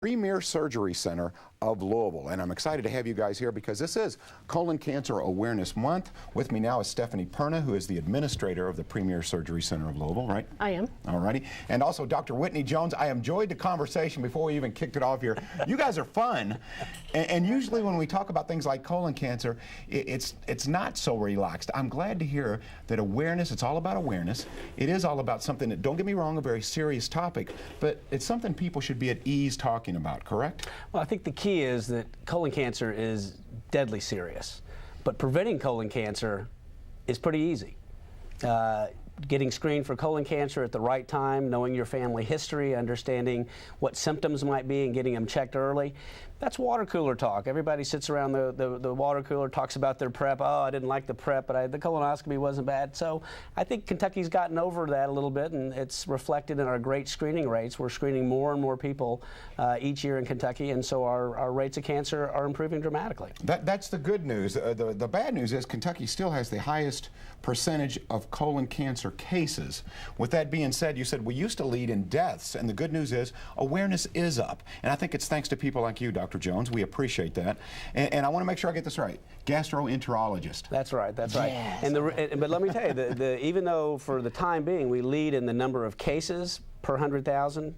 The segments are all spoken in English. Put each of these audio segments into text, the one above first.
Premier Surgery Center of Louisville. And I'm excited to have you guys here because this is Colon Cancer Awareness Month. With me now is Stephanie Perna, who is the administrator of the Premier Surgery Center of Louisville, right? I am. All righty. And also Dr. Whitney Jones. I enjoyed the conversation before we even kicked it off here. You guys are fun. And usually when we talk about things like colon cancer, it's not so relaxed. I'm glad to hear that awareness, it's all about awareness. It is all about something that, don't get me wrong, a very serious topic, but it's something people should be at ease talking about, correct? Well, I think the key is that colon cancer is deadly serious, but preventing colon cancer is pretty easy. Getting screened for colon cancer at the right time, knowing your family history, understanding what symptoms might be and getting them checked early. That's water cooler talk. Everybody sits around the water cooler, talks about their prep. Oh, I didn't like the prep, but the colonoscopy wasn't bad. So I think Kentucky's gotten over that a little bit, and it's reflected in our great screening rates. We're screening more and more people each year in Kentucky, and so our rates of cancer are improving dramatically. That's the good news. The bad news is Kentucky still has the highest percentage of colon cancer cases. With that being said, you said we used to lead in deaths, and the good news is awareness is up. And I think it's thanks to people like you, Dr. Jones. We appreciate that. And I want to make sure I get this right. Gastroenterologist. That's right. That's right. Yes. But let me tell you, even though for the time being we lead in the number of cases per 100,000,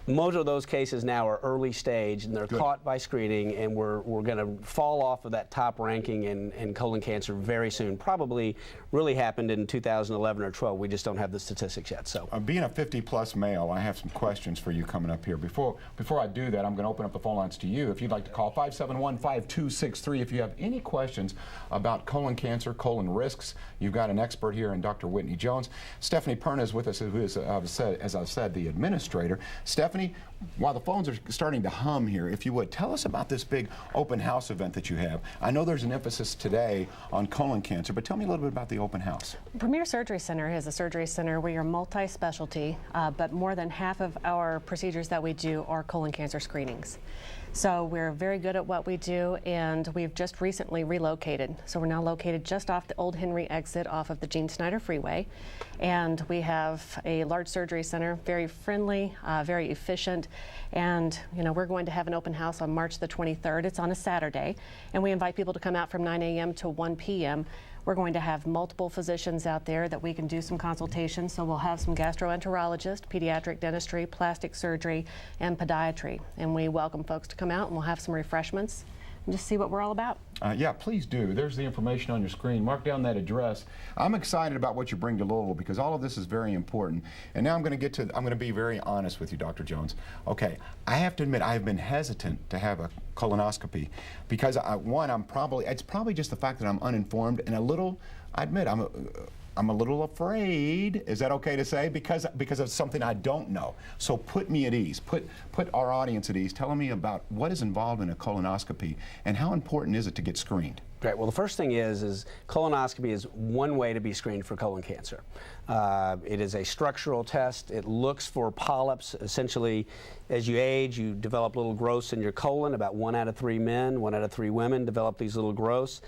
most of those cases now are early stage, and they're caught by screening, and we're going to fall off of that top ranking in colon cancer very soon. Probably really happened in 2011 or 12. We just don't have the statistics yet. So, being a 50-plus male, I have some questions for you coming up here. Before I do that, I'm going to open up the phone lines to you. If you'd like to call 571-5263 if you have any questions about colon cancer, colon risks. You've got an expert here in Dr. Whitney Jones. Stephanie Perna is with us, who is, as I've said, the administrator. Stephanie, while the phones are starting to hum here, if you would, tell us about this big open house event that you have. I know there's an emphasis today on colon cancer, but tell me a little bit about the open house. Premier Surgery Center is a surgery center where you're multi-specialty, but more than half of our procedures that we do are colon cancer screenings. So we're very good at what we do, and we've just recently relocated. So we're now located just off the Old Henry exit off of the Gene Snyder Freeway. And we have a large surgery center, very friendly, very efficient. And we're going to have an open house on March the 23rd. It's on a Saturday. And we invite people to come out from 9 a.m. to 1 p.m. We're going to have multiple physicians out there that we can do some consultations. So we'll have some gastroenterologists, pediatric dentistry, plastic surgery, and podiatry. And we welcome folks to come out, and we'll have some refreshments and just see what we're all about. Yeah, please do. There's the information on your screen. Mark down that address. I'm excited about what you bring to Louisville because all of this is very important. And now I'm going to be very honest with you, Dr. Jones. Okay, I have to admit I've been hesitant to have a colonoscopy because it's probably just the fact that I'm uninformed and I admit I'm a little afraid, is that okay to say, because of something I don't know. So put me at ease, put our audience at ease, telling me about what is involved in a colonoscopy and how important is it to get screened. Right. Well, the first thing is colonoscopy is one way to be screened for colon cancer. It is a structural test. It looks for polyps. Essentially, as you age, you develop little growths in your colon. About 1 out of 3 men, 1 out of 3 women develop these little growths.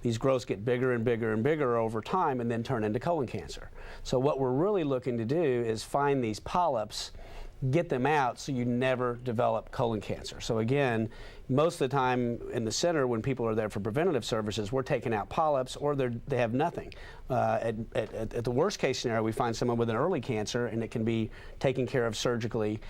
These growths get bigger and bigger and bigger over time and then turn into colon cancer. So what we're really looking to do is find these polyps, get them out so you never develop colon cancer. So again, most of the time in the center when people are there for preventative services, we're taking out polyps or they have nothing. At the worst case scenario, we find someone with an early cancer and it can be taken care of surgically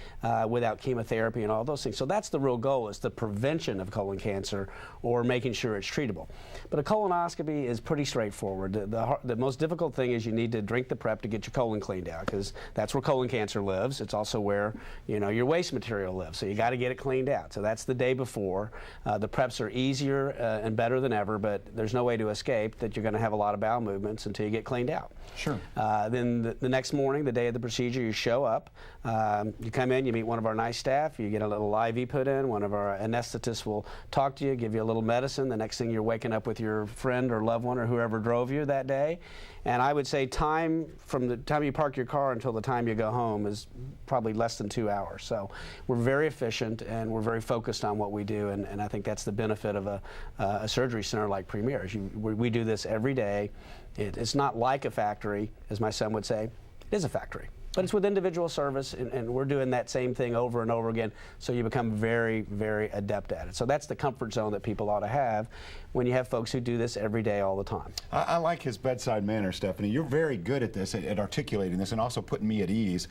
without chemotherapy and all those things. So that's the real goal, is the prevention of colon cancer or making sure it's treatable. But a colonoscopy is pretty straightforward. The most difficult thing is you need to drink the prep to get your colon cleaned out because that's where colon cancer lives. It's also where your waste material lives. So you got to get it cleaned out. So that's the day before. The preps are easier and better than ever, but there's no way to escape that you're going to have a lot of bowel movements until you get cleaned out. Sure. Then the next morning, the day of the procedure, you show up. You come in, you meet one of our nice staff, you get a little IV put in, one of our anesthetists will talk to you, give you a little medicine. The next thing you're waking up with your friend or loved one or whoever drove you that day. And I would say time from the time you park your car until the time you go home is probably less than 2 hours. So we're very efficient and we're very focused on what we do, and I think that's the benefit of a surgery center like Premier. We do this every day. It's not like a factory, as my son would say. It is a factory. But it's with individual service, and we're doing that same thing over and over again, so you become very, very adept at it. So that's the comfort zone that people ought to have when you have folks who do this every day, all the time. I like his bedside manner, Stephanie. You're very good at this, at articulating this, and also putting me at ease.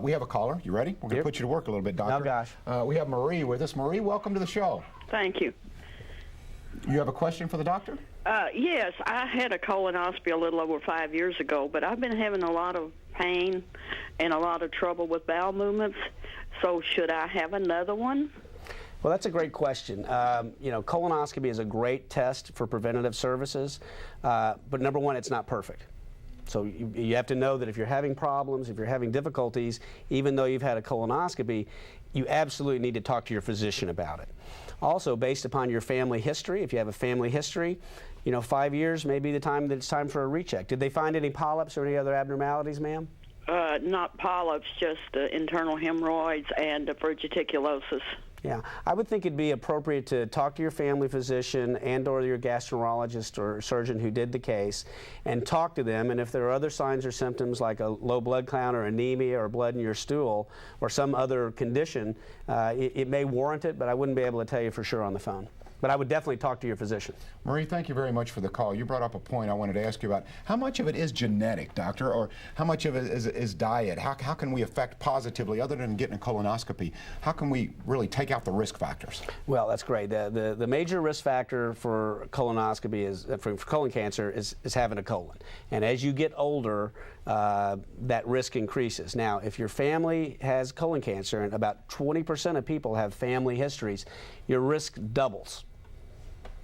We have a caller. You ready? We're going to put you to work a little bit, Doctor. Oh, gosh. We have Marie with us. Marie, welcome to the show. Thank you. You have a question for the doctor? Yes, I had a colonoscopy a little over 5 years ago, but I've been having a lot of pain and a lot of trouble with bowel movements. So should I have another one? Well, that's a great question. You know, colonoscopy is a great test for preventative services, but number one, it's not perfect. So you have to know that if you're having problems, if you're having difficulties, even though you've had a colonoscopy, you absolutely need to talk to your physician about it. Also, based upon your family history, if you have a family history, you know, 5 years may be the time that it's time for a recheck. Did they find any polyps or any other abnormalities, ma'am? Not polyps, just internal hemorrhoids and diverticulosis. Yeah, I would think it'd be appropriate to talk to your family physician and or your gastroenterologist or surgeon who did the case and talk to them, and if there are other signs or symptoms like a low blood count or anemia or blood in your stool or some other condition, it may warrant it, but I wouldn't be able to tell you for sure on the phone. But I would definitely talk to your physician. Marie, thank you very much for the call. You brought up a point I wanted to ask you about. How much of it is genetic, doctor, or how much of it is diet? How can we affect positively, other than getting a colonoscopy, how can we really take out the risk factors? Well, that's great. The major risk factor for colonoscopy is, for colon cancer is having a colon. And as you get older, that risk increases. Now, if your family has colon cancer, and about 20% of people have family histories, your risk doubles.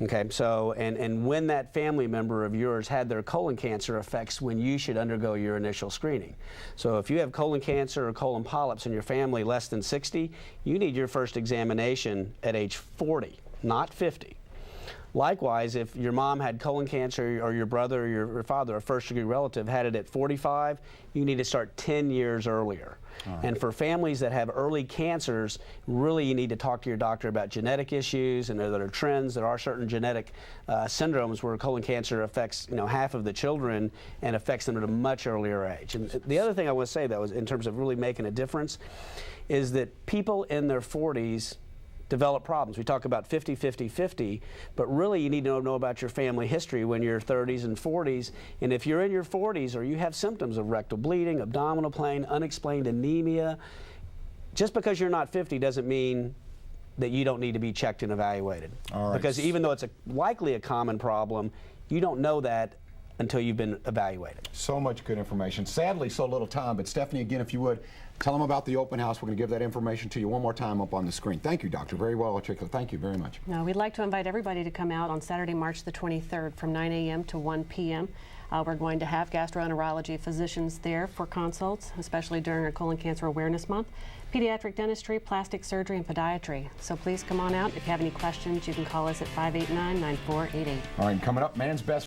Okay, so, and when that family member of yours had their colon cancer affects when you should undergo your initial screening. So if you have colon cancer or colon polyps in your family less than 60, you need your first examination at age 40, not 50. Likewise, if your mom had colon cancer or your brother or your father, a first-degree relative, had it at 45, you need to start 10 years earlier. Right. And for families that have early cancers, really you need to talk to your doctor about genetic issues, and there are trends. There are certain genetic syndromes where colon cancer affects, you know, half of the children and affects them at a much earlier age. And the other thing I want to say, though, is in terms of really making a difference, is that people in their 40s develop problems. We talk about 50-50-50, but really you need to know about your family history when you're 30s and 40s. And if you're in your 40s or you have symptoms of rectal bleeding, abdominal pain, unexplained anemia, just because you're not 50 doesn't mean that you don't need to be checked and evaluated. All right. Because even though it's likely a common problem, you don't know that until you've been evaluated. So much good information. Sadly, so little time, but Stephanie, again, if you would, tell them about the open house. We're going to give that information to you one more time up on the screen. Thank you, Doctor. Very well articulated. Thank you very much. No, we'd like to invite everybody to come out on Saturday, March the 23rd from 9 a.m. to 1 p.m. We're going to have gastroenterology physicians there for consults, especially during our Colon Cancer Awareness Month, pediatric dentistry, plastic surgery, and podiatry. So please come on out. If you have any questions, you can call us at 589-9488. All right, coming up, man's best